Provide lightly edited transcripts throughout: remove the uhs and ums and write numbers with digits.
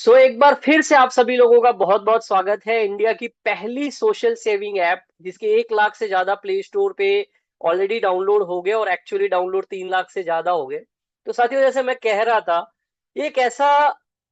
एक बार फिर से आप सभी लोगों का बहुत बहुत स्वागत है इंडिया की पहली सोशल सेविंग ऐप जिसके 1 लाख से ज्यादा प्ले स्टोर पे ऑलरेडी डाउनलोड हो गए और एक्चुअली डाउनलोड 3 लाख से ज्यादा हो गए। तो साथियों, जैसे मैं कह रहा था, ये एक ऐसा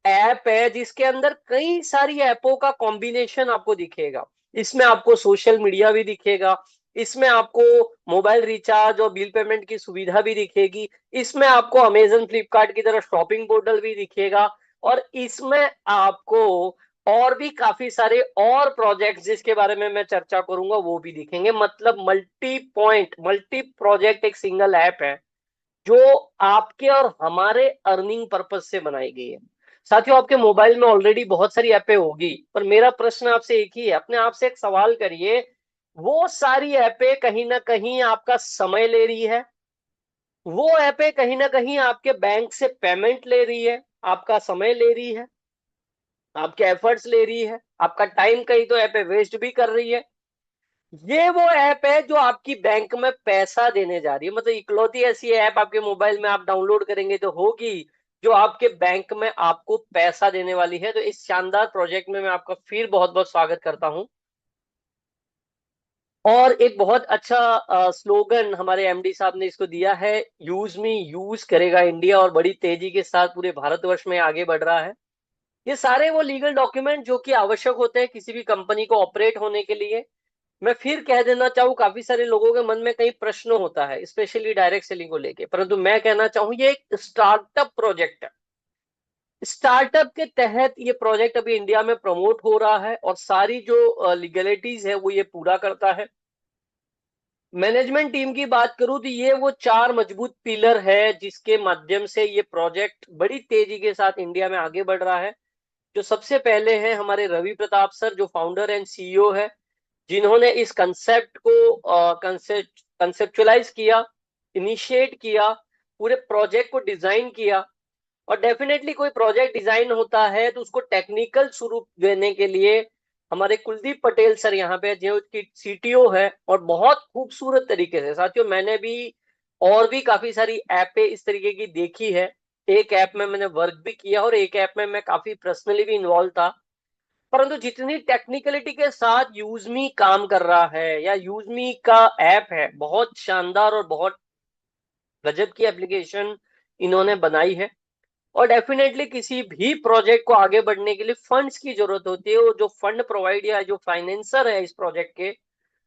ऐप है जिसके अंदर कई सारी ऐपों का कॉम्बिनेशन आपको दिखेगा। इसमें आपको सोशल मीडिया भी दिखेगा, इसमें आपको मोबाइल रिचार्ज और बिल पेमेंट की सुविधा भी दिखेगी, इसमें आपको अमेजन फ्लिपकार्ट की तरह शॉपिंग पोर्टल भी दिखेगा, और इसमें आपको और भी काफी सारे और प्रोजेक्ट्स जिसके बारे में मैं चर्चा करूंगा वो भी दिखेंगे। मतलब मल्टी पॉइंट मल्टी प्रोजेक्ट एक सिंगल ऐप है जो आपके और हमारे अर्निंग पर्पज से बनाई गई है। साथियों, आपके मोबाइल में ऑलरेडी बहुत सारी ऐपें होगी, पर मेरा प्रश्न आपसे एक ही है। अपने आप से एक सवाल करिए, वो सारी ऐपें कहीं ना कहीं आपका समय ले रही है? वो ऐपें कहीं ना कहीं आपके बैंक से पेमेंट ले रही है, आपका समय ले रही है, आपके एफर्ट्स ले रही है, आपका टाइम कहीं तो ऐप वेस्ट भी कर रही है? ये वो ऐप है जो आपकी बैंक में पैसा देने जा रही है। मतलब इकलौती ऐसी ऐप आपके मोबाइल में आप डाउनलोड करेंगे तो होगी जो आपके बैंक में आपको पैसा देने वाली है। तो इस शानदार प्रोजेक्ट में मैं आपका फिर बहुत बहुत स्वागत करता हूं। और एक बहुत अच्छा स्लोगन हमारे एमडी साहब ने इसको दिया है, यूज मी यूज करेगा इंडिया, और बड़ी तेजी के साथ पूरे भारतवर्ष में आगे बढ़ रहा है। ये सारे वो लीगल डॉक्यूमेंट जो कि आवश्यक होते हैं किसी भी कंपनी को ऑपरेट होने के लिए। मैं फिर कह देना चाहूँ, काफी सारे लोगों के मन में कई प्रश्न होता है स्पेशली डायरेक्ट सेलिंग को लेके, परंतु मैं कहना चाहूँ ये एक स्टार्टअप प्रोजेक्ट है। स्टार्टअप के तहत ये प्रोजेक्ट अभी इंडिया में प्रमोट हो रहा है और सारी जो लीगलिटीज है वो ये पूरा करता है। मैनेजमेंट टीम की बात करूं तो ये वो 4 मजबूत पिलर है जिसके माध्यम से ये प्रोजेक्ट बड़ी तेजी के साथ इंडिया में आगे बढ़ रहा है। जो सबसे पहले हैं हमारे रवि प्रताप सर, जो फाउंडर एंड सीईओ है, जिन्होंने इस कंसेप्ट को कंसेप्चुलाइज किया, इनिशिएट किया, पूरे प्रोजेक्ट को डिजाइन किया। और डेफिनेटली कोई प्रोजेक्ट डिजाइन होता है तो उसको टेक्निकल स्वरूप देने के लिए हमारे कुलदीप पटेल सर यहाँ पे, जो कि सीटीओ है, और बहुत खूबसूरत तरीके से। साथियों, मैंने भी और भी काफी सारी ऐपें इस तरीके की देखी है। एक ऐप में मैंने वर्क भी किया और एक ऐप में मैं काफी पर्सनली भी इन्वॉल्व था। परंतु जितनी टेक्निकलिटी के साथ यूजमी काम कर रहा है या यूजमी का ऐप है, बहुत शानदार और बहुत गजब की एप्लीकेशन इन्होंने बनाई है। और डेफिनेटली किसी भी प्रोजेक्ट को आगे बढ़ने के लिए फंड्स की जरूरत होती है। वो जो फंड प्रोवाइड या जो फाइनेंसर है इस प्रोजेक्ट के,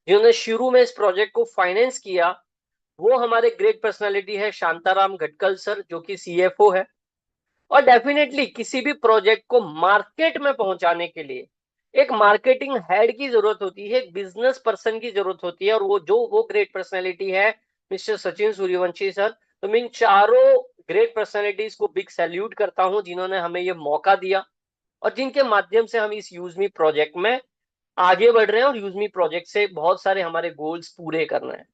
जिन्होंने शुरू में इस प्रोजेक्ट को फाइनेंस किया, वो हमारे ग्रेट पर्सनालिटी है शांताराम गटकल सर, जो कि सीएफओ है। और डेफिनेटली किसी भी प्रोजेक्ट को मार्केट में पहुंचाने के लिए एक मार्केटिंग हेड की जरूरत होती है, एक बिजनेस पर्सन की जरूरत होती है, और वो ग्रेट पर्सनैलिटी है मिस्टर सचिन सूर्यवंशी सर। तो मैं इन चारों ग्रेट पर्सनैलिटीज को बिग सैल्यूट करता हूं जिन्होंने हमें ये मौका दिया और जिनके माध्यम से हम इस यूजमी प्रोजेक्ट में आगे बढ़ रहे हैं और यूजमी प्रोजेक्ट से बहुत सारे हमारे गोल्स पूरे करना है।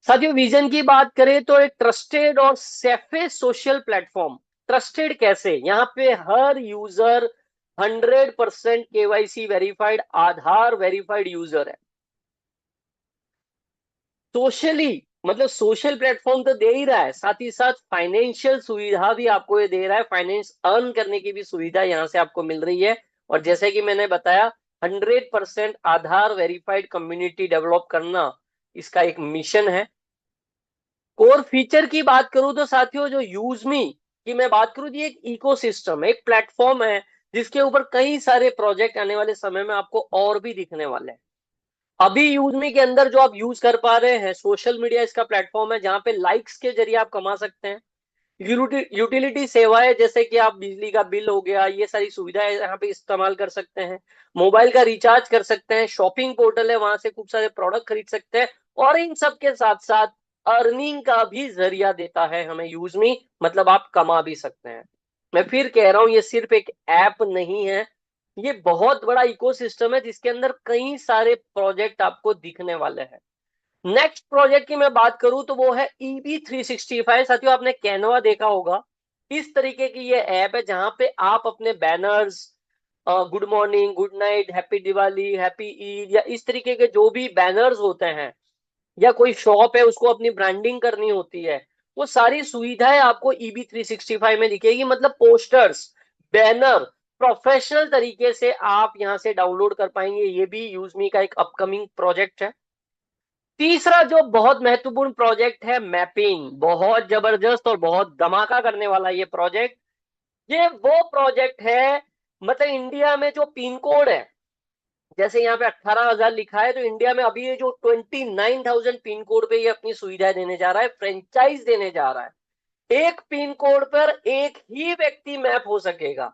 साथियों, विजन की बात करें तो एक ट्रस्टेड और सेफे सोशल प्लेटफॉर्म। ट्रस्टेड कैसे? यहाँ पे हर यूजर 100% केवाईसी वेरीफाइड, आधार वेरीफाइड यूजर है। सोशली मतलब सोशल प्लेटफॉर्म तो दे ही रहा है, साथ ही साथ फाइनेंशियल सुविधा भी आपको ये दे रहा है। फाइनेंस अर्न करने की भी सुविधा यहाँ से आपको मिल रही है। और जैसे कि मैंने बताया, 100% आधार वेरीफाइड कम्युनिटी डेवलप करना इसका एक मिशन है। कोर फीचर की बात करूं तो साथियों, जो यूजमी की मैं बात करूं, ये एक इकोसिस्टम है, एक प्लेटफॉर्म है जिसके ऊपर कई सारे प्रोजेक्ट आने वाले समय में आपको और भी दिखने वाले हैं। अभी यूजमी के अंदर जो आप यूज कर पा रहे हैं, सोशल मीडिया इसका प्लेटफॉर्म है जहां पे लाइक्स के जरिए आप कमा सकते हैं। यूटिलिटी सेवाएं जैसे कि आप बिजली का बिल हो गया, ये सारी सुविधाएं यहाँ पे इस्तेमाल कर सकते हैं। मोबाइल का रिचार्ज कर सकते हैं, शॉपिंग पोर्टल है वहां से खूब सारे प्रोडक्ट खरीद सकते हैं। और इन सब के साथ साथ अर्निंग का भी जरिया देता है हमें यूजमी, मतलब आप कमा भी सकते हैं। मैं फिर कह रहा हूं, ये सिर्फ एक ऐप नहीं है, ये बहुत बड़ा इकोसिस्टम है जिसके अंदर कई सारे प्रोजेक्ट आपको दिखने वाले हैं। नेक्स्ट प्रोजेक्ट की मैं बात करूं तो वो है EB365। साथियों, आपने कैनवा देखा होगा, इस तरीके की ये ऐप है जहां पे आप अपने banners, good morning, good night, happy Diwali, happy Eid, या इस तरीके के जो भी बैनर्स होते हैं, या कोई शॉप है उसको अपनी ब्रांडिंग करनी होती है, वो सारी सुविधाएं आपको EB365 में दिखेगी। मतलब पोस्टर्स, बैनर प्रोफेशनल तरीके से आप यहां से डाउनलोड कर पाएंगे। ये भी यूजमी का एक अपकमिंग प्रोजेक्ट है। तीसरा जो बहुत महत्वपूर्ण प्रोजेक्ट है, मैपिंग, बहुत जबरदस्त और बहुत धमाका करने वाला ये प्रोजेक्ट। ये वो प्रोजेक्ट है, मतलब इंडिया में जो पिन कोड है, जैसे यहाँ पे 18,000 लिखा है, तो इंडिया में अभी ये जो 29,000 पिन कोड पे ये अपनी सुविधा देने जा रहा है, फ्रेंचाइज देने जा रहा है। एक पिन कोड पर एक ही व्यक्ति मैप हो सकेगा।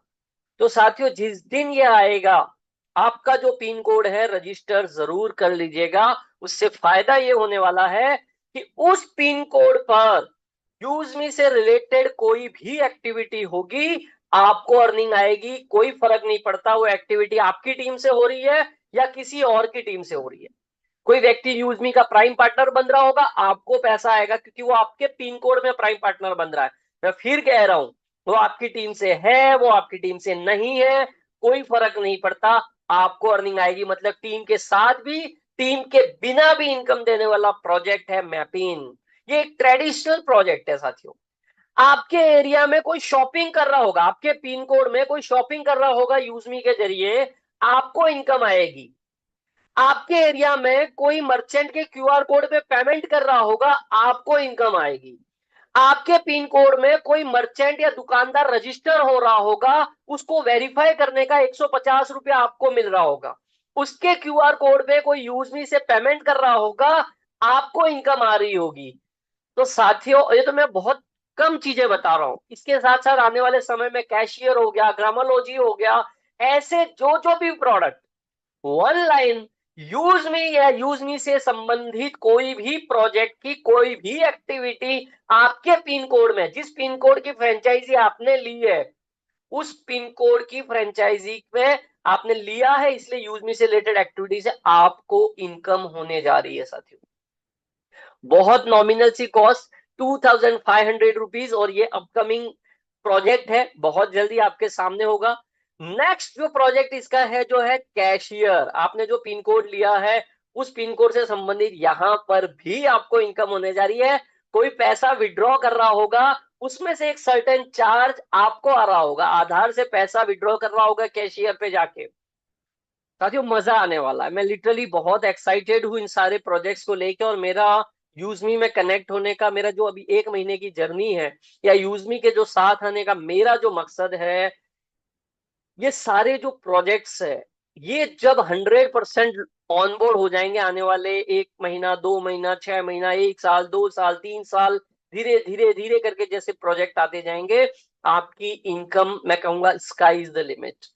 तो साथियों, जिस दिन ये आएगा, आपका जो पिन कोड है रजिस्टर जरूर कर लीजिएगा। उससे फायदा ये होने वाला है कि उस पिन कोड पर यूजमी से रिलेटेड कोई भी एक्टिविटी होगी, आपको अर्निंग आएगी। कोई फर्क नहीं पड़ता वो एक्टिविटी आपकी टीम से हो रही है या किसी और की टीम से हो रही है। कोई व्यक्ति यूजमी का प्राइम पार्टनर बन रहा होगा, आपको पैसा आएगा क्योंकि वो आपके पिन कोड में प्राइम पार्टनर बन रहा है। मैं फिर कह रहा हूं, वो आपकी टीम से है, वो आपकी टीम से नहीं है, कोई फर्क नहीं पड़ता, आपको अर्निंग आएगी। मतलब टीम के साथ भी, टीम के बिना भी इनकम देने वाला प्रोजेक्ट है मैपिन। ये एक ट्रेडिशनल प्रोजेक्ट है साथियों। आपके एरिया में कोई शॉपिंग कर रहा होगा, आपके पिन कोड में कोई शॉपिंग कर रहा होगा यूजमी के जरिए, आपको इनकम आएगी। आपके एरिया में कोई मर्चेंट के क्यूआर कोड पे पेमेंट कर रहा होगा, आपको इनकम आएगी। आपके पिन कोड में कोई मर्चेंट या दुकानदार रजिस्टर हो रहा होगा, उसको वेरीफाई करने का 150 रुपया आपको मिल रहा होगा। उसके क्यूआर कोड पे कोई यूजमी से पेमेंट कर रहा होगा, आपको इनकम आ रही होगी। तो साथियों, ये तो मैं बहुत कम चीजें बता रहा हूं। इसके साथ साथ आने वाले समय में कैशियर हो गया, ग्रामोलॉजी हो गया, ऐसे जो जो भी product one line use me या यूज मी से संबंधित कोई भी प्रोजेक्ट की कोई भी एक्टिविटी आपके पिन कोड में, जिस पिन कोड की फ्रेंचाइजी आपने ली है, उस पिन कोड की फ्रेंचाइजी में आपने लिया है, इसलिए यूज मी से रिलेटेड एक्टिविटी से आपको इनकम होने जा रही है साथियों। बहुत नॉमिनल सी कॉस्ट, 2,500 रुपीज, और ये अपकमिंग प्रोजेक्ट है, बहुत जल्दी आपके सामने होगा। नेक्स्ट जो प्रोजेक्ट इसका है, जो है कैशियर। आपने जो पिन कोड लिया है, उस पिन कोड से संबंधित यहां पर भी आपको इनकम होने जा रही है। कोई पैसा विड्रॉ कर रहा होगा, उसमें से एक सर्टेन चार्ज आपको आ रहा होगा। आधार से पैसा विड्रॉ कर रहा होगा कैशियर पे जाके। साथियों, मजा आने वाला है। मैं लिटरली बहुत एक्साइटेड हूँ इन सारे प्रोजेक्ट्स को लेकर। और मेरा यूजमी में कनेक्ट होने का, मेरा जो अभी 1 महीने की जर्नी है, या यूजमी के जो साथ आने का मेरा जो मकसद है, ये सारे जो प्रोजेक्ट्स है, ये जब 100% ऑनबोर्ड हो जाएंगे, आने वाले 1 महीना, 2 महीना, 6 महीना, 1 साल, 2 साल, 3 साल, धीरे धीरे धीरे करके जैसे प्रोजेक्ट आते जाएंगे, आपकी इनकम, मैं कहूंगा, sky is the limit.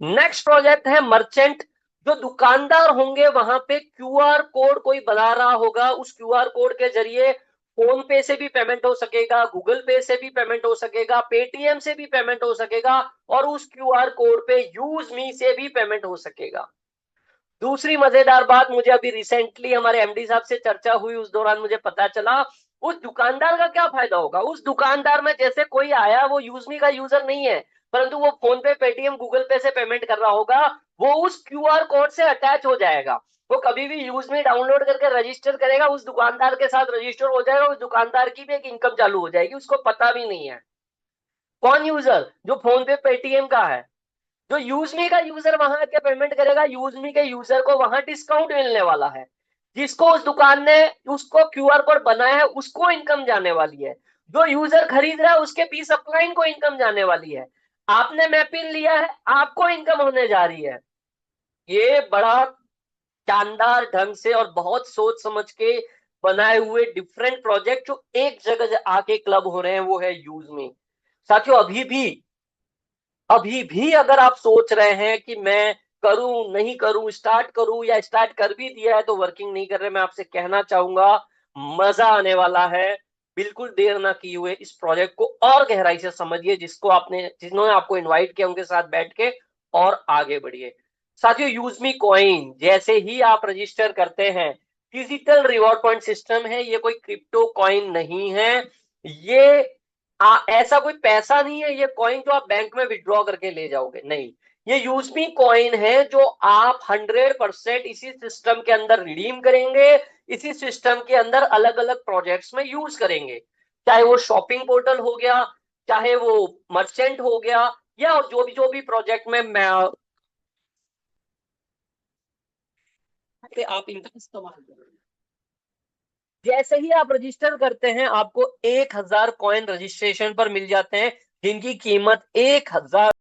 Next project है मर्चेंट। जो दुकानदार होंगे, वहां पे क्यूआर कोड कोई बना रहा होगा, उस क्यूआर कोड के जरिए फोन पे से भी पेमेंट हो सकेगा, गूगल पे से भी पेमेंट हो सकेगा, पेटीएम से भी पेमेंट हो सकेगा, और उस क्यूआर कोड पे यूज मी से भी पेमेंट हो सकेगा। दूसरी मजेदार बात, मुझे अभी रिसेंटली हमारे एमडी साहब से चर्चा हुई, उस दौरान मुझे पता चला, उस दुकानदार का क्या फायदा होगा। उस दुकानदार में जैसे कोई आया, वो यूजमी का यूजर नहीं है, परंतु वो फोन पे, पेटीएम, गूगल पे से पेमेंट कर रहा होगा, वो उस क्यूआर कोड से अटैच हो जाएगा। वो कभी भी यूजमी डाउनलोड करके रजिस्टर करेगा, उस दुकानदार के साथ रजिस्टर हो जाएगा, उस दुकानदार की भी एक इनकम चालू हो जाएगी, उसको पता भी नहीं है। कौन यूजर? जो फोन पे, पेटीएम का है। जो यूजमी का यूजर वहां आके पेमेंट करेगा, यूजमी के यूजर को वहां डिस्काउंट मिलने वाला है। जिसको उस दुकान ने उसको क्यूआर कोड बनाया है, उसको इनकम जाने वाली है। जो यूजर खरीद रहा है, उसके पी सप्लाइन को इनकम जाने वाली है। आपने मैपिन लिया है, आपको इनकम होने जा रही है। ये बड़ा शानदार ढंग से और बहुत सोच समझ के बनाए हुए डिफरेंट प्रोजेक्ट जो एक जगह आके क्लब हो रहे हैं, वो है यूजमी। साथियों, अभी भी अगर आप सोच रहे हैं कि मैं करूं नहीं करूं, स्टार्ट करूं, या स्टार्ट कर भी दिया है तो वर्किंग नहीं कर रहे, मैं आपसे कहना चाहूंगा, मजा आने वाला है। बिल्कुल देर ना किए हुए इस प्रोजेक्ट को और गहराई से समझिए, जिन्होंने आपको इनवाइट किया, उनके साथ बैठ के और आगे बढ़िए। साथियों, यूज मी कॉइन जैसे ही आप रजिस्टर करते हैं, डिजिटल रिवॉर्ड पॉइंट सिस्टम है, ये कोई क्रिप्टो कॉइन नहीं है। ये ऐसा कोई पैसा नहीं है, ये कॉइन जो आप बैंक में विड्रॉ करके ले जाओगे, नहीं। ये यूजमी कॉइन है जो आप 100% इसी सिस्टम के अंदर रिडीम करेंगे, इसी सिस्टम के अंदर अलग अलग प्रोजेक्ट्स में यूज करेंगे। चाहे वो शॉपिंग पोर्टल हो गया, चाहे वो मर्चेंट हो गया, या जो भी प्रोजेक्ट में मैं आप इनका इस्तेमाल करें। जैसे ही आप रजिस्टर करते हैं आपको 1,000 कॉइन रजिस्ट्रेशन पर मिल जाते हैं, जिनकी कीमत 1,000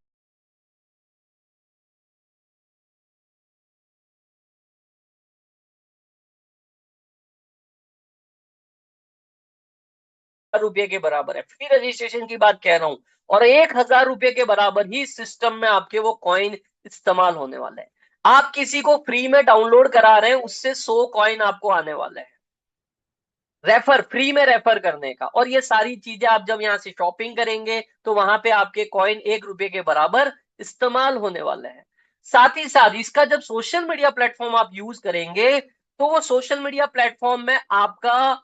रुपए के बराबर है। फ्री रजिस्ट्रेशन की बात कह रहा हूं, और 1,000 रुपए के बराबर ही सिस्टम में आपके वो कॉइन इस्तेमाल होने वाले हैं। आप किसी को फ्री में डाउनलोड करा रहे हैं, उससे 100 कॉइन आपको आने वाले हैं रेफर, फ्री में रेफर करने का। और ये सारी चीजें आप जब यहां से शॉपिंग करेंगे तो वहां पे आपके कॉइन 1 रुपए के बराबर इस्तेमाल होने वाले हैं। साथ ही साथ इसका जब सोशल मीडिया प्लेटफॉर्म आप यूज करेंगे तो वो सोशल मीडिया प्लेटफॉर्म में आपका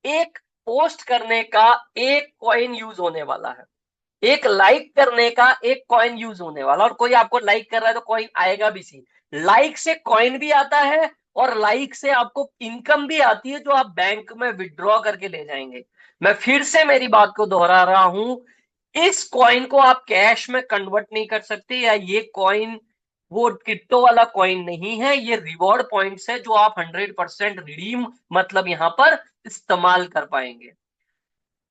एक पोस्ट करने का एक कॉइन यूज होने वाला है, एक लाइक करने का एक कॉइन यूज होने वाला। और कोई आपको लाइक कर रहा है तो कॉइन आएगा भी सी, लाइक से कॉइन भी आता है और लाइक से आपको इनकम भी आती है जो आप बैंक में विड्रॉ करके ले जाएंगे। मैं फिर से मेरी बात को दोहरा रहा हूं, इस कॉइन को आप कैश में कन्वर्ट नहीं कर सकते, या ये कॉइन वो क्रिप्टो वाला कॉइन नहीं है, ये रिवॉर्ड पॉइंट्स है जो आप 100% रिडीम मतलब यहां पर इस्तेमाल कर पाएंगे।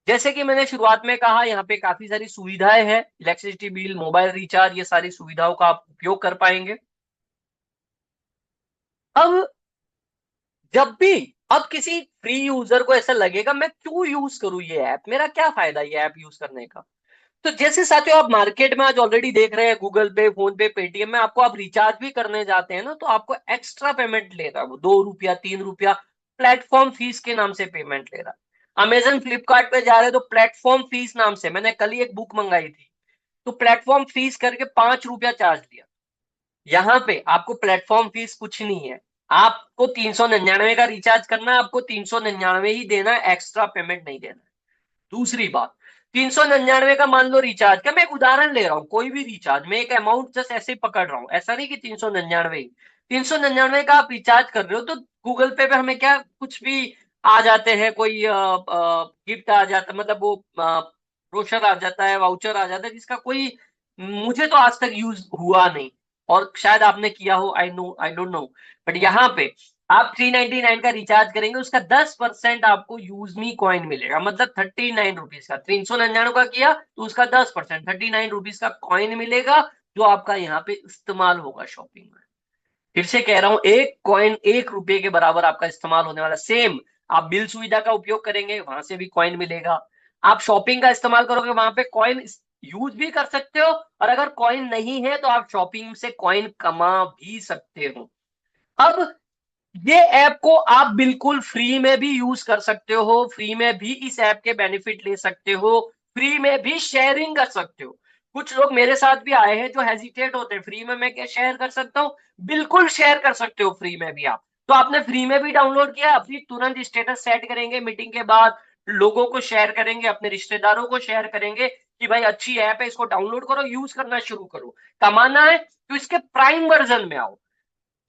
जैसे कि मैंने शुरुआत में कहा, यहाँ पे काफी सारी सुविधाएं हैं, इलेक्ट्रिसिटी बिल, मोबाइल रिचार्ज, ये सारी सुविधाओं का आप उपयोग कर पाएंगे। अब जब भी अब किसी फ्री यूजर को ऐसा लगेगा मैं क्यों यूज करूं ये ऐप, मेरा क्या फायदा ये ऐप यूज करने का, तो जैसे साथियों आप मार्केट में आज ऑलरेडी देख रहे हैं, गूगल पे, फोन पे, पेटीएम में आपको आप रिचार्ज भी करने जाते हैं ना, तो आपको एक्स्ट्रा पेमेंट ले रहा है वो, 2 रुपया 3 रुपया प्लेटफॉर्म फीस के नाम से पेमेंट ले रहा है। अमेजन फ्लिपकार्ट पे जा रहे हैं तो प्लेटफॉर्म फीस नाम से, मैंने कल ही एक बुक मंगाई थी तो प्लेटफॉर्म फीस करके 5 रुपया चार्ज लिया। यहाँ पे आपको प्लेटफॉर्म फीस कुछ नहीं है, आपको 399 का रिचार्ज करना है, आपको 399 ही देना है, एक्स्ट्रा पेमेंट नहीं देना है। दूसरी बात, 399 का मान लो रिचार्ज का, मैं एक उदाहरण ले रहा हूं, कोई भी रिचार्ज में एक अमाउंट जस्ट ऐसे ही पकड़ रहा हूं, ऐसा नहीं कि 399 ही, 399 का आप रिचार्ज कर रहे हो तो गूगल पे पे हमें क्या कुछ भी आ जाते हैं, कोई गिफ्ट आ जाता, मतलब वो ब्रोशर आ जाता है, वाउचर आ जाता है, जिसका कोई मुझे तो आज तक यूज हुआ नहीं, और शायद आपने किया हो, आई डोंट नो। बट यहाँ पे आप 399 का रिचार्ज करेंगे, उसका 10% आपको यूज मी कॉइन मिलेगा, मतलब 39 रुपीज का, 399 का किया तो उसका 10% 39 रुपीज का कॉइन मिलेगा, जो आपका यहाँ पे इस्तेमाल होगा शॉपिंग में। फिर से कह रहा हूं, एक कॉइन 1 रुपए के बराबर आपका इस्तेमाल होने वाला। सेम आप बिल सुविधा का उपयोग करेंगे, वहां से भी कॉइन मिलेगा, आप शॉपिंग का इस्तेमाल करोगे वहां पे कॉइन यूज भी कर सकते हो, और अगर कॉइन नहीं है तो आप शॉपिंग से कॉइन कमा भी सकते हो। अब ये ऐप को आप बिल्कुल फ्री में भी यूज कर सकते हो, फ्री में भी इस ऐप के बेनिफिट ले सकते हो, फ्री में भी शेयरिंग कर सकते हो। कुछ लोग मेरे साथ भी आए हैं जो हेजिटेट होते हैं, फ्री में मैं क्या शेयर कर सकता हूँ, बिल्कुल शेयर कर सकते हो फ्री में भी आप। तो आपने फ्री में भी डाउनलोड किया, अपनी तुरंत स्टेटस सेट करेंगे, मीटिंग के बाद लोगों को शेयर करेंगे, अपने रिश्तेदारों को शेयर करेंगे कि भाई अच्छी ऐप है, इसको डाउनलोड करो, यूज करना शुरू करो। कमाना है तो इसके प्राइम वर्जन में आओ।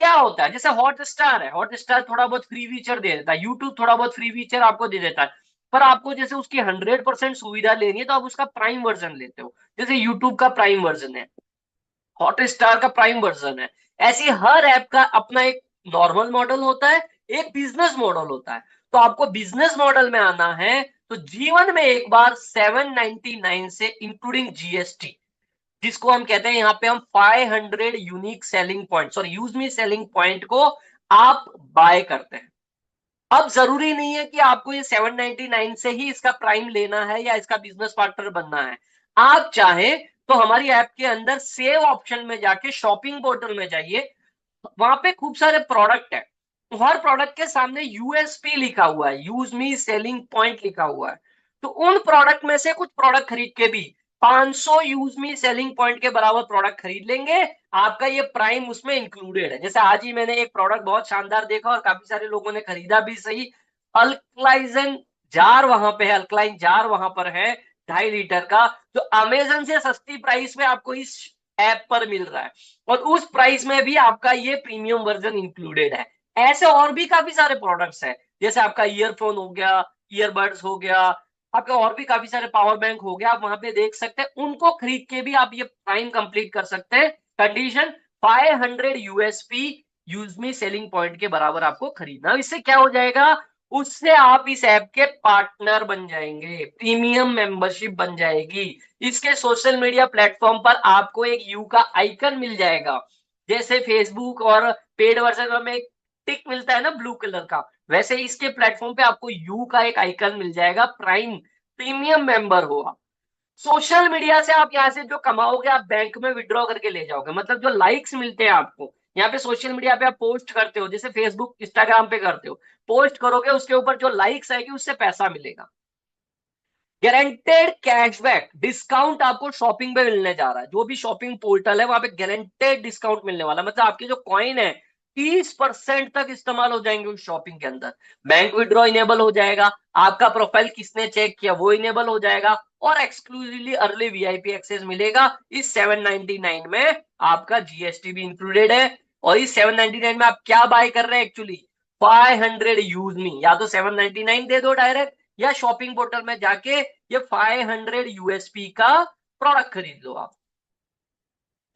क्या होता है, जैसे हॉट स्टार है, हॉट स्टार थोड़ा बहुत फ्री फीचर दे देता है, यूट्यूब थोड़ा बहुत फ्री फीचर आपको दे देता है, पर आपको जैसे उसकी 100% सुविधा लेनी है तो आप उसका प्राइम वर्जन लेते हो, जैसे यूट्यूब का प्राइम वर्जन है, हॉट स्टार का प्राइम वर्जन है। ऐसी हर ऐप का अपना एक नॉर्मल मॉडल होता है, एक बिजनेस मॉडल होता है। तो आपको बिजनेस मॉडल में आना है तो जीवन में एक बार 799 से इंक्लूडिंग जीएसटी, जिसको हम कहते हैं यहाँ पे हम 500 यूनिक सेलिंग पॉइंट और यूज मी सेलिंग पॉइंट को आप बाय करते हैं। अब जरूरी नहीं है कि आपको ये 799 से ही इसका प्राइम लेना है या इसका बिजनेस पार्टनर बनना है। आप चाहे तो हमारी ऐप के अंदर सेव ऑप्शन में जाके शॉपिंग पोर्टल में जाइए, वहां पे खूब सारे प्रोडक्ट है, हर प्रोडक्ट के सामने यूएसपी लिखा हुआ है, यूज मी सेलिंग पॉइंट लिखा हुआ है। तो उन प्रोडक्ट में से कुछ प्रोडक्ट खरीद के भी 500 यूज मी सेलिंग पॉइंट के बराबर प्रोडक्ट खरीद लेंगे, आपका ये प्राइम उसमें इंक्लूडेड है। जैसे आज ही मैंने एक प्रोडक्ट बहुत शानदार देखा और काफी सारे लोगों ने खरीदा भी सही, अल्कलाइजन जार वहां पे है, अल्कलाइन जार वहां पर है 2.5 लीटर का, जो अमेजन से सस्ती प्राइस में आपको इस ऐप पर मिल रहा है, और उस प्राइस में भी आपका ये प्रीमियम वर्जन इंक्लूडेड है। ऐसे और भी काफी सारे प्रोडक्ट्स हैं, जैसे आपका ईयरफोन हो गया, ईयरबड्स हो गया, आपके और भी काफी सारे पावर बैंक हो गए, आप वहां पे देख सकते हैं, उनको खरीद के भी आप ये प्राइम कंप्लीट कर सकते हैं। Condition 500 USP use me selling point के बराबर आपको खरीदना। इससे क्या हो जाएगा, उससे आप इस ऐप के पार्टनर बन जाएंगे, प्रीमियम मेंबरशिप बन जाएगी। इसके सोशल मीडिया प्लेटफॉर्म पर आपको एक यू का आइकन मिल जाएगा, जैसे फेसबुक और पेड वर्जन में एक टिक मिलता है ना ब्लू कलर का, वैसे इसके प्लेटफॉर्म पे आपको यू का एक आइकन मिल जाएगा, प्राइम प्रीमियम मेंबर हो आप। सोशल मीडिया से आप यहाँ से जो कमाओगे आप बैंक में विड्रॉ करके ले जाओगे, मतलब जो लाइक्स मिलते हैं आपको यहाँ पे सोशल मीडिया पे आप पोस्ट करते हो, जैसे फेसबुक इंस्टाग्राम पे करते हो, पोस्ट करोगे उसके ऊपर जो लाइक्स आएगी उससे पैसा मिलेगा। गारंटेड कैशबैक डिस्काउंट आपको शॉपिंग पे मिलने जा रहा है, जो भी शॉपिंग पोर्टल है वहां पे गारंटेड डिस्काउंट मिलने वाला, मतलब आपके जो कॉइन है 30% तक इस्तेमाल हो जाएंगे उस शॉपिंग के अंदर। बैंक विड्रॉ इनेबल हो जाएगा, आपका प्रोफाइल किसने चेक किया वो इनेबल हो जाएगा, और एक्सक्लूसिवली अर्ली वीआईपी एक्सेस मिलेगा। इस 799 में आपका जीएसटी भी इंक्लूडेड है, और इस 799 में आप क्या बाय कर रहे हैं एक्चुअली, 500 यूज मी, या तो 799 दे दो डायरेक्ट, या शॉपिंग पोर्टल में जाके ये 500 यूएसपी का प्रोडक्ट खरीद लो आप।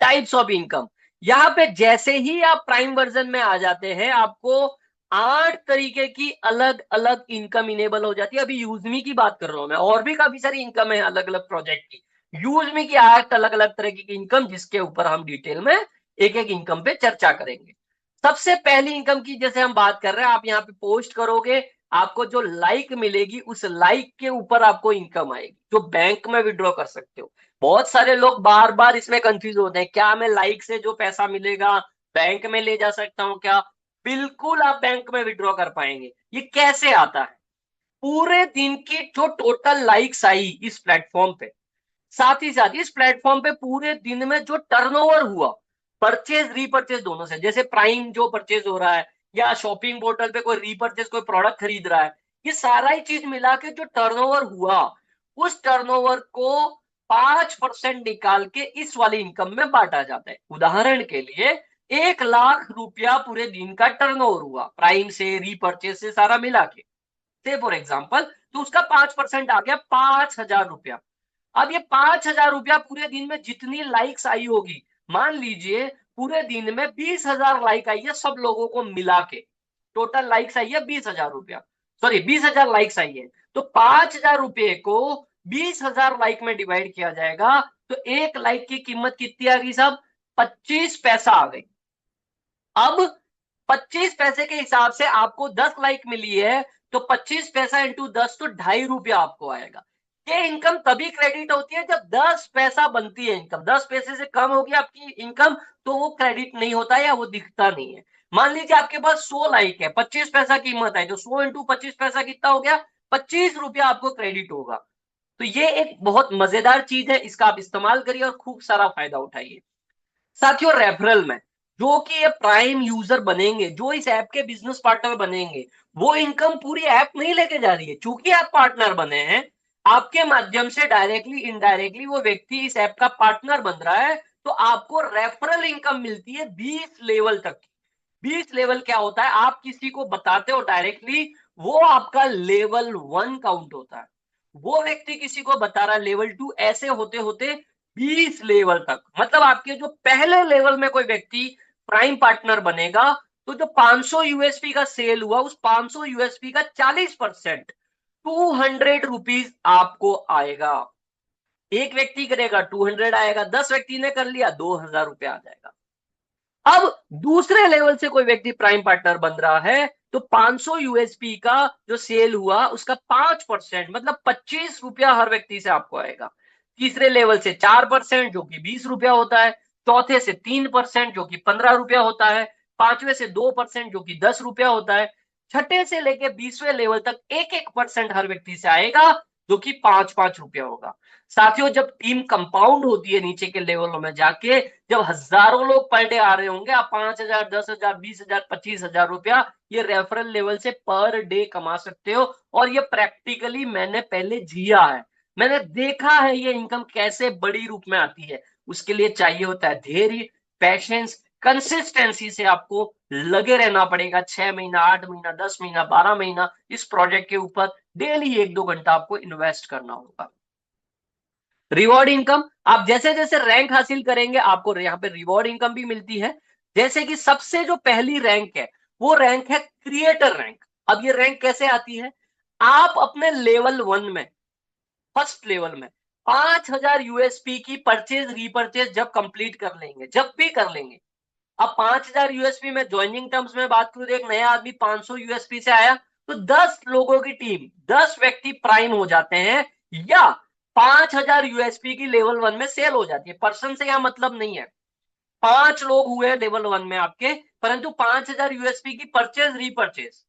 टाइप्स ऑफ इनकम, यहां पे जैसे ही आप प्राइम वर्जन में आ जाते हैं आपको 8 तरीके की अलग अलग इनकम इनेबल हो जाती है। अभी यूजमी की बात कर रहा हूं मैं, और भी काफी सारी इनकम है अलग अलग प्रोजेक्ट की। यूजमी की 8 अलग अलग तरह की इनकम, जिसके ऊपर हम डिटेल में एक एक इनकम पे चर्चा करेंगे। सबसे पहली इनकम की जैसे हम बात कर रहे हैं, आप यहाँ पे पोस्ट करोगे, आपको जो लाइक मिलेगी उस लाइक के ऊपर आपको इनकम आएगी, जो बैंक में विड्रॉ कर सकते हो। बहुत सारे लोग बार बार इसमें कंफ्यूज होते हैं, क्या मैं लाइक से जो पैसा मिलेगा बैंक में ले जा सकता हूं क्या? बिल्कुल आप बैंक में विड्रॉ कर पाएंगे। ये कैसे आता है, पूरे दिन की जो टोटल लाइक्स आई इस प्लेटफॉर्म पे, साथ ही साथ इस प्लेटफॉर्म पे पूरे दिन में जो टर्नओवर हुआ, परचेज रीपरचेज दोनों से, जैसे प्राइम जो परचेज हो रहा है या शॉपिंग पोर्टल पे कोई रीपरचेज कोई प्रोडक्ट खरीद रहा है, ये सारा ही चीज मिला के जो टर्नओवर हुआ, उस टर्नओवर को 5% निकाल के इस वाली इनकम में बांटा जाता है। उदाहरण के लिए 1 लाख रुपया पूरे दिन का टर्नओवर हुआ प्राइम से रीपरचेज से सारा मिला के, से फॉर एग्जाम्पल, तो उसका 5% आ गया 5,000 रुपया। अब ये 5,000 रुपया पूरे दिन में जितनी लाइक्स आई होगी, मान लीजिए पूरे दिन में 20,000 लाइक आई है सब लोगों को मिला के, टोटल लाइक्स आई है 20,000 रुपया, सॉरी 20,000 लाइक्स आई है, तो 5,000 रुपये को 20,000 लाइक में डिवाइड किया जाएगा, तो एक लाइक की कीमत कितनी आ गई साहब, 25 पैसा आ गई। अब 25 पैसे के हिसाब से आपको 10 लाइक मिली है, तो 25 पैसा इंटू 10 तो 2.5 रुपया आपको आएगा। ये इनकम तभी क्रेडिट होती है जब 10 पैसा बनती है इनकम, 10 पैसे से कम होगी आपकी इनकम तो वो क्रेडिट नहीं होता है या वो दिखता नहीं है। मान लीजिए आपके पास 100 लाइक है, 25 पैसा कीमत है, तो 100 इंटू 25 पैसा कितना हो गया, 25 रुपया आपको क्रेडिट होगा। तो ये एक बहुत मजेदार चीज है, इसका आप इस्तेमाल करिए और खूब सारा फायदा उठाइए। साथियों रेफरल में, जो कि ये प्राइम यूजर बनेंगे, जो इस ऐप के बिजनेस पार्टनर बनेंगे, वो इनकम पूरी ऐप नहीं लेके जा रही है, चूंकि आप पार्टनर बने हैं, आपके माध्यम से डायरेक्टली इनडायरेक्टली वो व्यक्ति इस ऐप का पार्टनर बन रहा है, तो आपको रेफरल इनकम मिलती है 20 लेवल तक की। 20 लेवल क्या होता है, आप किसी को बताते हो डायरेक्टली, वो आपका लेवल 1 काउंट होता है, वो व्यक्ति किसी को बता रहा है लेवल 2, ऐसे होते होते 20 लेवल तक। मतलब आपके जो पहले लेवल में कोई व्यक्ति प्राइम पार्टनर बनेगा, तो जो 500 यूएसपी का सेल हुआ, उस 500 यूएसपी का 40% 200 रुपीज आपको आएगा। एक व्यक्ति करेगा 200 आएगा, 10 व्यक्ति ने कर लिया 2,000 रुपया आ जाएगा। अब दूसरे लेवल से कोई व्यक्ति प्राइम पार्टनर बन रहा है, तो 500 यूएसपी का जो सेल हुआ उसका 5% मतलब 25 रुपया हर व्यक्ति से आपको आएगा। तीसरे लेवल से 4% जो कि 20 रुपया होता है, चौथे से 3% जो कि 15 रुपया होता है, पांचवे से 2% जो कि 10 रुपया होता है, छठे से लेके 20वें लेवल तक 1-1% हर व्यक्ति से आएगा, जो कि 5-5 रुपया होगा। साथियों जब टीम कंपाउंड होती है नीचे के लेवलों में जाके, जब हजारों लोग पर डे आ रहे होंगे, आप 5,000, 10,000, 20,000, 25,000 रुपया ये रेफरल लेवल से पर डे कमा सकते हो। और ये प्रैक्टिकली मैंने पहले जिया है, मैंने देखा है ये इनकम कैसे बड़ी रूप में आती है। उसके लिए चाहिए होता है धैर्य, पैशंस, कंसिस्टेंसी से आपको लगे रहना पड़ेगा। 6 महीना, 8 महीना, 10 महीना, 12 महीना इस प्रोजेक्ट के ऊपर डेली 1-2 घंटा आपको इन्वेस्ट करना होगा। रिवॉर्ड इनकम, आप जैसे जैसे रैंक हासिल करेंगे आपको यहाँ पे रिवॉर्ड इनकम भी मिलती है। जैसे कि सबसे जो पहली रैंक है वो रैंक है क्रिएटर रैंक। अब ये रैंक कैसे आती है? आप अपने लेवल 1 में, फर्स्ट लेवल में 5000 यूएसपी की परचेज रीपरचेज जब कंप्लीट कर लेंगे, जब भी कर लेंगे। अब 5000 यूएसपी में ज्वाइनिंग टर्म्स में बात करूं, एक नया आदमी 500 यूएसपी से आया तो 10 लोगों की टीम, 10 व्यक्ति प्राइम हो जाते हैं, या 5000 यूएसपी की लेवल 1 में सेल हो जाती है। पर्सन से यहां मतलब नहीं है, 5 लोग हुए लेवल 1 में आपके, परंतु 5000 यूएसपी की परचेज रीपरचेज।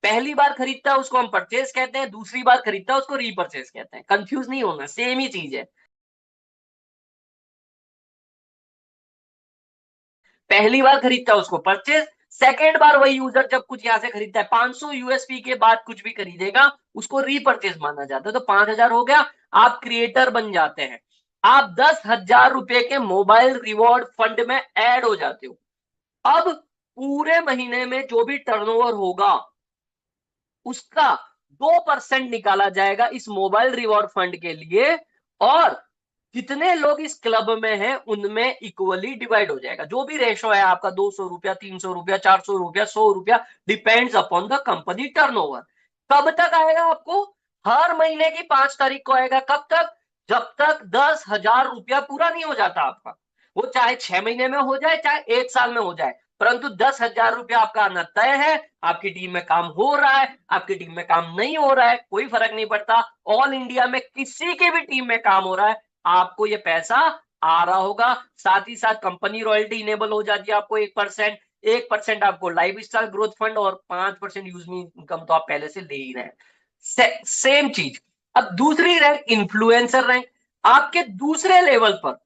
पहली बार खरीदता है उसको हम परचेज कहते हैं, दूसरी बार खरीदता है उसको रीपरचेज कहते हैं। कंफ्यूज नहीं होना, सेम ही चीज है। पहली बार खरीदता है उसको परचेज, सेकेंड बार वही यूजर जब कुछ यहां से खरीदता है 500 यूएसपी के बाद कुछ भी खरीदेगा उसको रीपरचेज माना जाता है। तो 5000 हो गया, आप क्रिएटर बन जाते हैं। आप 10,000 रुपए के मोबाइल रिवॉर्ड फंड में ऐड हो जाते हो। अब पूरे महीने में जो भी टर्नओवर होगा उसका 2% निकाला जाएगा इस मोबाइल रिवॉर्ड फंड के लिए, और जितने लोग इस क्लब में हैं उनमें इक्वली डिवाइड हो जाएगा। जो भी रेशो है आपका, 200 रुपया, 300 रुपया, 400 रुपया, 100 रुपया, depends upon the company turnover. कब तक आएगा आपको? हर महीने की 5 तारीख को आएगा। कब तक? जब तक 10,000 रुपया पूरा नहीं हो जाता आपका। वो चाहे 6 महीने में हो जाए, चाहे 1 साल में हो जाए, परंतु 10,000 रुपया आपका आना तय है। आपकी टीम में काम हो रहा है, आपकी टीम में काम नहीं हो रहा है, कोई फर्क नहीं पड़ता। ऑल इंडिया में किसी की भी टीम में काम हो रहा है, आपको ये पैसा आ रहा होगा। साथ ही साथ कंपनी रॉयल्टी इनेबल हो जाती है आपको 1%, 1% आपको लाइफ स्टाइल ग्रोथ फंड, और 5% यूजमी इनकम तो आप पहले से ले ही रहे हैं। सेम चीज। अब दूसरी रैंक इन्फ्लुएंसर रैंक। आपके दूसरे लेवल पर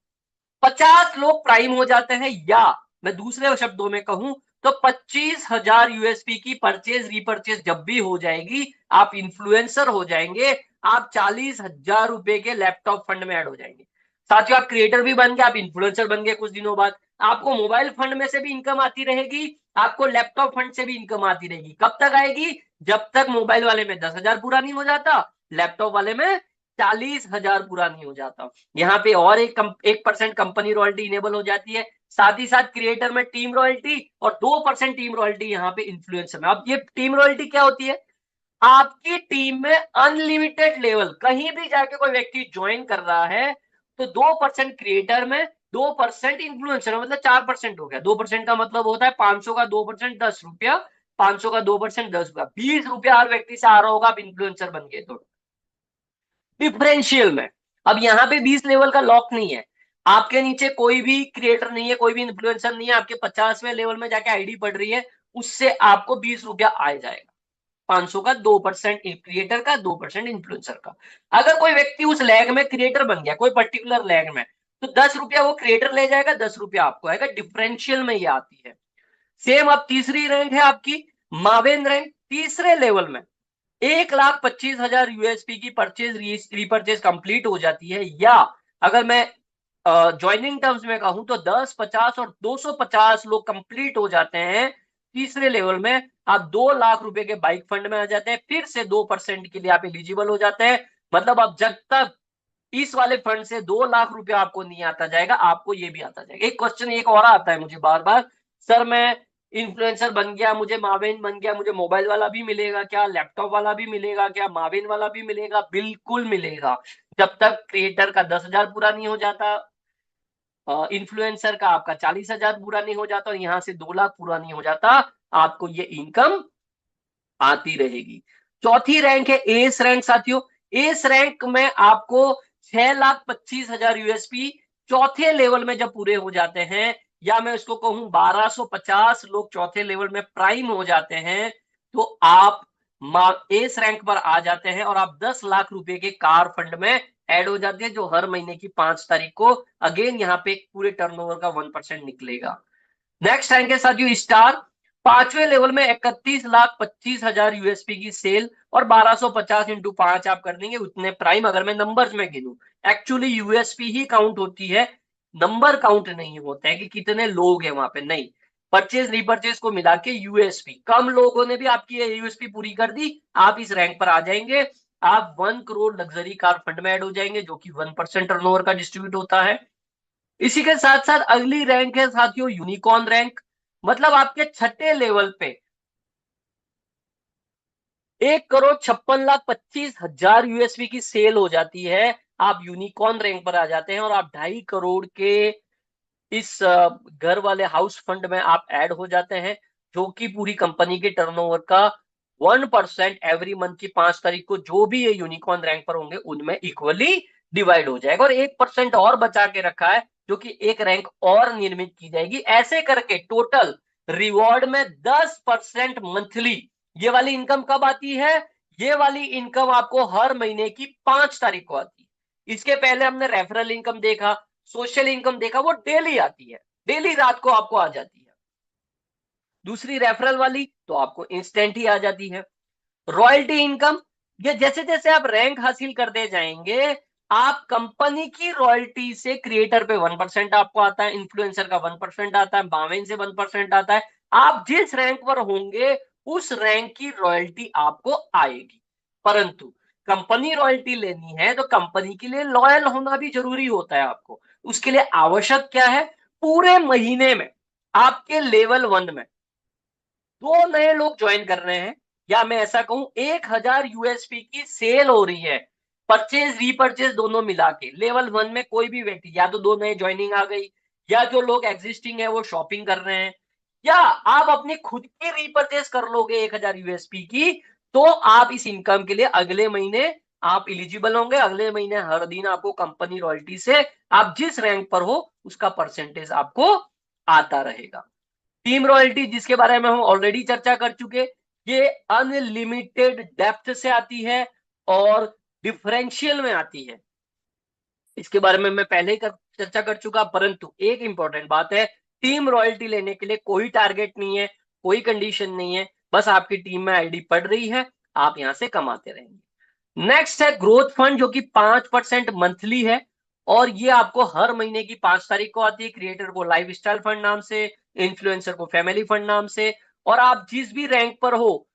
50 लोग प्राइम हो जाते हैं, या मैं दूसरे शब्दों में कहूं तो 25,000 यूएसपी की परचेज रीपरचेज जब भी हो जाएगी आप इन्फ्लुएंसर हो जाएंगे। आप 40,000 रुपए के लैपटॉप फंड में ऐड हो जाएंगे। साथियों, आप क्रिएटर भी बन गए, आप इन्फ्लुएंसर बन गए, कुछ दिनों बाद आपको मोबाइल फंड में से भी इनकम आती रहेगी, आपको लैपटॉप फंड से भी इनकम आती रहेगी। कब तक आएगी? जब तक मोबाइल वाले में 10,000 पूरा नहीं हो जाता, लैपटॉप वाले में 40,000 पूरा नहीं हो जाता। यहाँ पे और 1% कंपनी रॉयल्टी इनेबल हो जाती है। साथ ही साथ क्रिएटर में टीम रॉयल्टी, और 2% टीम रॉयल्टी यहाँ पे इन्फ्लुएंसर में। अब ये टीम रॉयल्टी क्या होती है? आपकी टीम में अनलिमिटेड लेवल कहीं भी जाके कोई व्यक्ति ज्वाइन कर रहा है तो 2% क्रिएटर में, 2% इन्फ्लुएंसर में, मतलब 4% हो गया। 2% का मतलब होता है 500 का 2% 10 रुपया, 500 का 2% 10 रुपया, 20 रुपया हर व्यक्ति से आ रहा होगा आप इन्फ्लुएंसर बन गए तो। डिफरेंशियल में अब यहाँ पे 20 लेवल का लॉक नहीं है। आपके नीचे कोई भी क्रिएटर नहीं है, कोई भी इन्फ्लुएंसर नहीं है, आपके 50वें लेवल में जाके आईडी पड़ रही है, उससे आपको 20 रुपया आ जाएगा। 500 का 2% क्रिएटर का, 2% इन्फ्लुएंसर का। अगर कोई व्यक्ति उस लैग में क्रिएटर बन गया, कोई पर्टिकुलर लैग में, तो 10 रुपया वो क्रिएटर ले जाएगा, 10 रुपया आपको आएगा। डिफरेंशियल में ये आती है। सेम अब तीसरी रैंक है आपकी मावेन रैंक। तीसरे लेवल में 1,25,000 यूएसपी की परचेज रीपरचेज कंप्लीट हो जाती है, या अगर मैं ज्वाइनिंग टर्म्स में कहूं तो 10, 50 और 250 लोग कंप्लीट हो जाते हैं तीसरे लेवल में, आप 2 लाख रुपए के बाइक फंड में आ जाते हैं। फिर से 2% के लिए आप एलिजिबल हो जाते हैं। मतलब अब जब तक इस वाले फंड से 2 लाख रुपया आपको नहीं आता जाएगा, आपको ये भी आता जाएगा। एक क्वेश्चन एक और आता है मुझे बार बार, सर मैं इन्फ्लुएंसर बन गया, मुझे मावेन बन गया, मुझे मोबाइल वाला भी मिलेगा क्या, लैपटॉप वाला भी मिलेगा क्या, मावेन वाला भी मिलेगा? बिल्कुल मिलेगा। जब तक क्रिएटर का 10,000 पूरा नहीं हो जाता, इन्फ्लुएंसर का आपका 40,000 पूरा नहीं हो जाता, और यहां से 2 लाख पूरा नहीं हो जाता, आपको ये इनकम आती रहेगी। चौथी रैंक है एस रैंक। साथियों, एस रैंक में आपको 6,25,000 यूएसपी चौथे लेवल में जब पूरे हो जाते हैं, या मैं उसको कहूं 1250 लोग चौथे लेवल में प्राइम हो जाते हैं, तो आप एस रैंक पर आ जाते हैं, और आप 10 लाख रुपए के कार फंड में ऐड हो जाते हैं, जो हर महीने की 5 तारीख को अगेन यहाँ पे पूरे टर्नओवर का 1% निकलेगा। नेक्स्ट रैंक है साथियों स्टार। 5वें लेवल में 31,25,000 यूएसपी की सेल, और 1250 इंटू 5 आप कर देंगे उतने प्राइम। अगर मैं नंबर्स में गिनूं, एक्चुअली यूएसपी ही काउंट होती है, नंबर काउंट नहीं होता है कि कितने लोग हैं वहां पे, नहीं। परचेज रिपर्चेज को मिला के यूएसपी, कम लोगों ने भी आपकी यूएसपी पूरी कर दी, आप इस रैंक पर आ जाएंगे। आप 1 करोड़ लग्जरी कार फंड में ऐड हो जाएंगे, जो कि 1% टर्नओवर का डिस्ट्रीब्यूट होता है। इसी के साथ साथ अगली रैंक है साथियों यूनिकॉर्न रैंक। मतलब आपके छठे लेवल पे 1 करोड़ 56 लाख 25 हजार यूएसपी की सेल हो जाती है, आप यूनिकॉर्न रैंक पर आ जाते हैं और आप 2.5 करोड़ के इस घर वाले हाउस फंड में आप ऐड हो जाते हैं, जो कि पूरी कंपनी के टर्नओवर का 1% एवरी मंथ की 5 तारीख को जो भी ये यूनिकॉर्न रैंक पर होंगे उनमें इक्वली डिवाइड हो जाएगा। और 1% और बचा के रखा है, जो कि एक रैंक और निर्मित की जाएगी। ऐसे करके टोटल रिवॉर्ड में 10% मंथली ये वाली इनकम कब आती है? ये वाली इनकम आपको हर महीने की 5 तारीख को आती है। इसके पहले हमने रेफरल इनकम देखा, सोशल इनकम देखा, वो डेली आती है, डेली रात को आपको आ जाती है। दूसरी रेफरल वाली तो आपको इंस्टेंट ही आ जाती है। रॉयल्टी इनकम, ये जैसे जैसे आप रैंक हासिल करते जाएंगे, आप कंपनी की रॉयल्टी से क्रिएटर पे 1% आपको आता है, इन्फ्लुएंसर का 1% आता है, बावेन से 1% आता है। आप जिस रैंक पर होंगे उस रैंक की रॉयल्टी आपको आएगी। परंतु कंपनी रॉयल्टी लेनी है तो कंपनी के लिए लॉयल होना भी जरूरी होता है आपको। उसके लिए आवश्यक क्या है? पूरे महीने में आपके लेवल 1 में 2 नए लोग ज्वाइन कर रहे हैं, या मैं ऐसा कहूं 1,000 यूएसपी की सेल हो रही है, परचेज रीपरचेज दोनों मिला के। लेवल 1 में कोई भी व्यक्ति, या तो 2 नए ज्वाइनिंग आ गई, या जो लोग एग्जिस्टिंग है वो शॉपिंग कर रहे हैं, या आप अपनी खुद की रीपरचेज कर लोगे 1,000 यूएसपी की, तो आप इस इनकम के लिए अगले महीने आप इलिजिबल होंगे। अगले महीने हर दिन आपको कंपनी रॉयल्टी से आप जिस रैंक पर हो उसका परसेंटेज आपको आता रहेगा। टीम रॉयल्टी, जिसके बारे में हम ऑलरेडी चर्चा कर चुके, ये अनलिमिटेड डेप्थ से आती है और डिफरेंशियल में आती है। इसके बारे में मैं पहले ही चर्चा कर चुका। परंतु एक इंपॉर्टेंट बात है, टीम रॉयल्टी लेने के लिए कोई टारगेट नहीं है, कोई कंडीशन नहीं है, बस आपकी टीम में आईडी पड़ रही है, आप यहां से कमाते रहेंगे। नेक्स्ट है ग्रोथ फंड, जो कि 5% मंथली है, और ये आपको हर महीने की 5 तारीख को आती है। क्रिएटर को लाइफ स्टाइल फंड नाम से, इन्फ्लुएंसर को फैमिली फंड नाम से। और आप जिस भी रैंक पर हो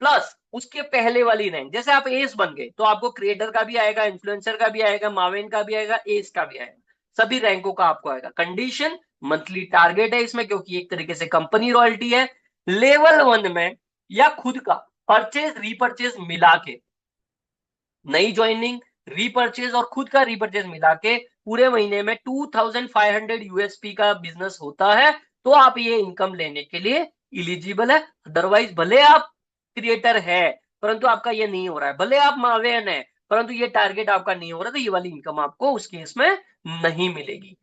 प्लस उसके पहले वाली रैंक, जैसे आप एस बन गए तो आपको क्रिएटर का भी आएगा, इन्फ्लुएंसर का भी आएगा, मावेन का भी आएगा, एस का भी आएगा, सभी रैंकों का आपको आएगा। कंडीशन मंथली टारगेट है इसमें, क्योंकि एक तरीके से कंपनी रॉयल्टी है। लेवल 1 में या खुद का परचेज रिपर्चेज मिला के, नई ज्वाइनिंग, रीपरचेज और खुद का रीपरचेज मिला के पूरे महीने में 2500 यूएसपी का बिजनेस होता है, तो आप ये इनकम लेने के लिए इलिजिबल है। अदरवाइज भले आप क्रिएटर है परंतु आपका ये नहीं हो रहा है, भले आप मावेन है परंतु ये टारगेट आपका नहीं हो रहा, तो ये वाली इनकम आपको उस केस में नहीं मिलेगी।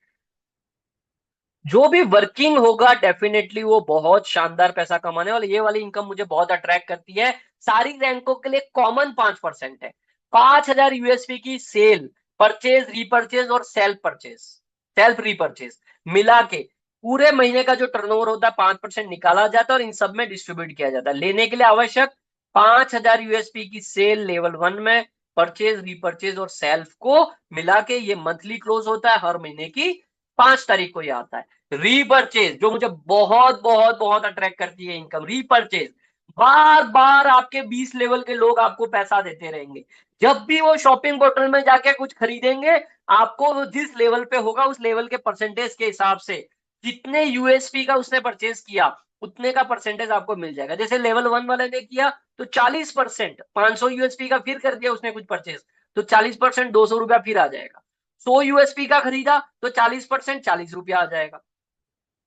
जो भी वर्किंग होगा डेफिनेटली वो बहुत शानदार पैसा कमाने वाला। ये वाली इनकम मुझे बहुत अट्रैक्ट करती है। सारी रैंकों के लिए कॉमन 5% है। 5,000 यूएसपी की सेल, परचेज रिपर्चेज और सेल्फ रिपर्चेज मिला के पूरे महीने का जो टर्नओवर होता है 5% निकाला जाता है और इन सब में डिस्ट्रीब्यूट किया जाता है। लेने के लिए आवश्यक 5,000 यूएसपी की सेल लेवल 1 में, परचेज रिपर्चेज और सेल्फ को मिला के ये मंथली क्लोज होता है, हर महीने की 5 तारीख को ये आता है। रीपरचेज, जो मुझे बहुत बहुत बहुत अट्रैक्ट करती है इनकम, रीपरचेज। बार बार आपके 20 लेवल के लोग आपको पैसा देते रहेंगे। जब भी वो शॉपिंग पोर्टल में जाके कुछ खरीदेंगे, आपको जिस लेवल पे होगा उस लेवल के परसेंटेज के हिसाब से जितने यूएसपी का उसने परचेज किया उतने का परसेंटेज आपको मिल जाएगा। जैसे लेवल 1 वाले ने किया तो 40%, 500 यूएसपी का फिर कर दिया उसने कुछ परचेज, तो 40% 200 रुपया फिर आ जाएगा। 100 यूएसपी का खरीदा तो 40% 40 रुपया आ जाएगा।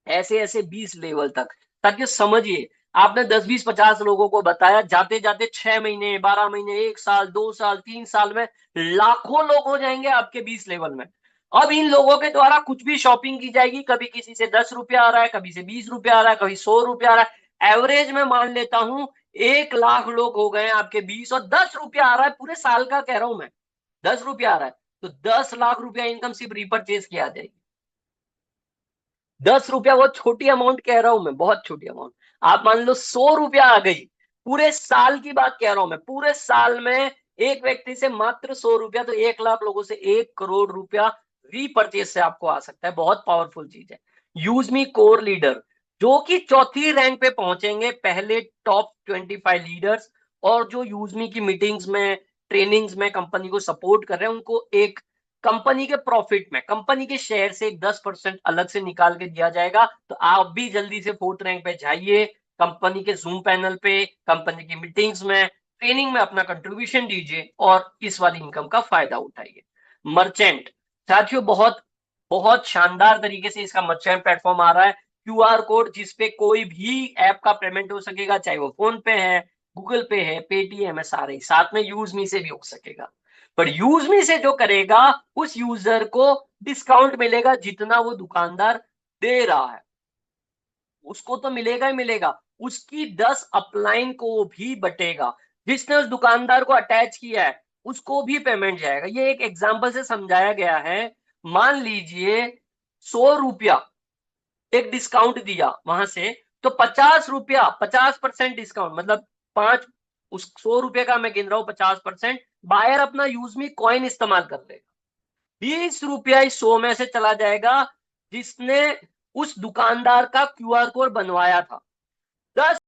ऐसे ऐसे 20 लेवल तक, ताकि समझिए आपने 10 20 50 लोगों को बताया, जाते जाते 6 महीने 12 महीने 1 साल 2 साल 3 साल में लाखों लोग हो जाएंगे आपके 20 लेवल में। अब इन लोगों के द्वारा कुछ भी शॉपिंग की जाएगी, कभी किसी से 10 रुपया आ रहा है, कभी से 20 रुपया आ रहा है, कभी 100 रुपया आ रहा है। एवरेज में मान लेता हूं 1 लाख लोग हो गए आपके 20 और 10 रुपया आ रहा है, पूरे साल का कह रहा हूं मैं, 10 रुपया आ रहा है, तो 10 लाख रुपया इनकम सिर्फ रिपर्चेज की आ जाएगी। 10 रुपया बहुत छोटी अमाउंट कह रहा हूं मैं, बहुत छोटी अमाउंट। आप मान लो 100 रुपया आ गई, पूरे साल की बात कह रहा हूं मैं, पूरे साल में एक व्यक्ति से मात्र 100 रुपया, तो 1 लाख लोगों से 1 करोड़ रुपया रीपरचेज से आपको आ सकता है, बहुत पावरफुल चीज है। यूज मी कोर लीडर, जो कि चौथी रैंक पे पहुंचेंगे, पहले टॉप 25 लीडर्स, और जो यूज मी की मीटिंग्स में, ट्रेनिंग्स में कंपनी को सपोर्ट कर रहे हैं, उनको एक कंपनी के प्रॉफिट में, कंपनी के शेयर से 10% अलग से निकाल के दिया जाएगा। तो आप भी जल्दी से 4th रैंक पे जाइए, कंपनी के जूम पैनल पे, कंपनी की मीटिंग्स में, ट्रेनिंग में अपना कंट्रीब्यूशन दीजिए और इस वाली इनकम का फायदा उठाइए। मर्चेंट, साथियों बहुत बहुत शानदार तरीके से इसका मर्चेंट प्लेटफॉर्म आ रहा है। क्यूआर कोड जिसपे कोई भी ऐप का पेमेंट हो सकेगा, चाहे वो फोन पे है, गूगल पे है, पेटीएम है, सारे साथ में यूज मी से भी हो सकेगा। पर यूज मी से जो करेगा उस यूजर को डिस्काउंट मिलेगा, जितना वो दुकानदार दे रहा है उसको तो मिलेगा ही मिलेगा, उसकी 10 अपलाइन को भी बटेगा। जिसने उस दुकानदार को अटैच किया है उसको भी पेमेंट जाएगा। ये एक एग्जांपल से समझाया गया है। मान लीजिए 100 रुपया एक डिस्काउंट दिया वहां से, तो 50 रुपया, 50% डिस्काउंट, मतलब पांच, उस 100 रुपये का मैं गिन रहा हूं 50%, बायर अपना यूज मी कॉइन इस्तेमाल कर लेगा। 20 रुपया इस 100 में से चला जाएगा जिसने उस दुकानदार का क्यूआर कोड बनवाया था। 10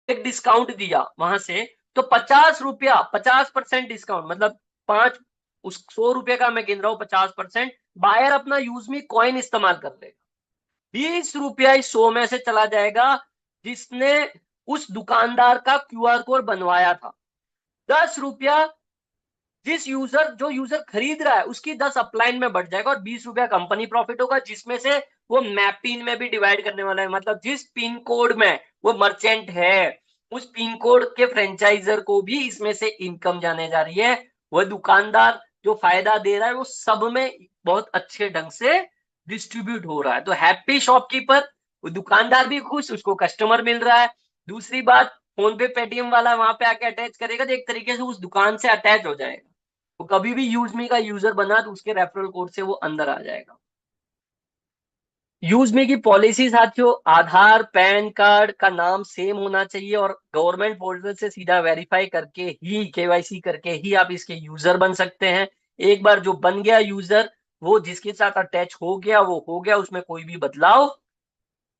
एक डिस्काउंट दिया वहां से, तो 50 रुपया, 50% डिस्काउंट, मतलब पांच, उस 100 रुपये का मैं गिन रहा हूं 50%, बायर अपना यूज मी कॉइन इस्तेमाल कर लेगा। 20 रुपया इस 100 में से चला जाएगा जिसने उस दुकानदार का क्यूआर कोड बनवाया था। 10 रुपया जो यूजर खरीद रहा है उसकी 10 अपलाइन में बढ़ जाएगा, और 20 रुपया कंपनी प्रॉफिट होगा, जिसमें से वो मैप पिन में भी डिवाइड करने वाला है। मतलब जिस पिन कोड में वो मर्चेंट है उस पिन कोड के फ्रेंचाइजर को भी इसमें से इनकम जाने जा रही है। वह दुकानदार जो फायदा दे रहा है वो सब में बहुत अच्छे ढंग से डिस्ट्रीब्यूट हो रहा है। तो हैप्पी शॉपकीपर, वो दुकानदार भी खुश, उसको कस्टमर मिल रहा है। दूसरी बात, फोन पे पेटीएम वाला वहां पे आके अटैच करेगा तो एक तरीके से उस दुकान से अटैच हो जाएगा। तो कभी भी यूज मी का यूजर बना तो उसके रेफरल कोड से वो अंदर आ जाएगा। यूज मी की पॉलिसी साथियों, आधार पैन कार्ड का नाम सेम होना चाहिए, और गवर्नमेंट पोर्टल से सीधा वेरीफाई करके ही, केवाईसी करके ही आप इसके यूजर बन सकते हैं। एक बार जो बन गया यूजर, वो जिसके साथ अटैच हो गया वो हो गया, उसमें कोई भी बदलाव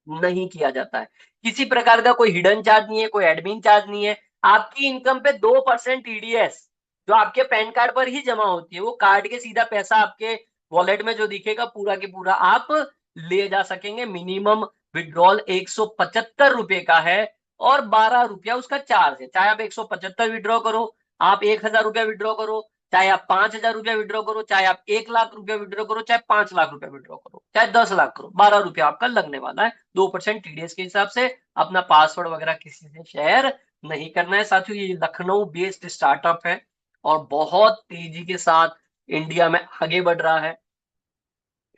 नहीं किया जाता है। किसी प्रकार का कोई हिडन चार्ज नहीं है, कोई एडमिन चार्ज नहीं है। आपकी इनकम पे 2% टीडीएस जो आपके पैन कार्ड पर ही जमा होती है, वो कार्ड के सीधा पैसा आपके वॉलेट में जो दिखेगा पूरा के पूरा आप ले जा सकेंगे। मिनिमम विड्रॉल 175 रुपए का है और 12 रुपया उसका चार्ज है। चाहे आप 175 विड्रॉ करो, आप 1000 रुपया विड्रॉ करो, चाहे आप 5000 रुपया विड्रॉ करो, चाहे आप 1 लाख रुपया विड्रॉ करो, चाहे 5 लाख रुपया विड्रॉ करो, चाहे 10 लाख करो, 12 रुपया आपका लगने वाला है। 2% टीडीएस के हिसाब से। अपना पासवर्ड वगैरह किसी से शेयर नहीं करना है साथियों। ये लखनऊ बेस्ड स्टार्टअप है और बहुत तेजी के साथ इंडिया में आगे बढ़ रहा है।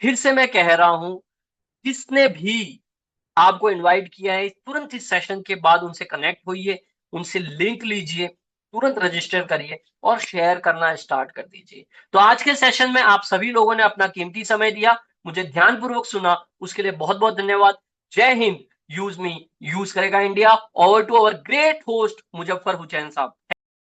फिर से मैं कह रहा हूं, जिसने भी आपको इनवाइट किया है तुरंत इस सेशन के बाद उनसे कनेक्ट होइए, उनसे लिंक लीजिए, तुरंत रजिस्टर करिए और शेयर करना स्टार्ट कर दीजिए। तो आज के सेशन में आप सभी लोगों ने अपना कीमती समय दिया, मुझे ध्यानपूर्वक सुना, उसके लिए बहुत बहुत धन्यवाद। जय हिंद। यूज मी, यूज करेगा India. Over to our great host Muzaffar Hussain साहब।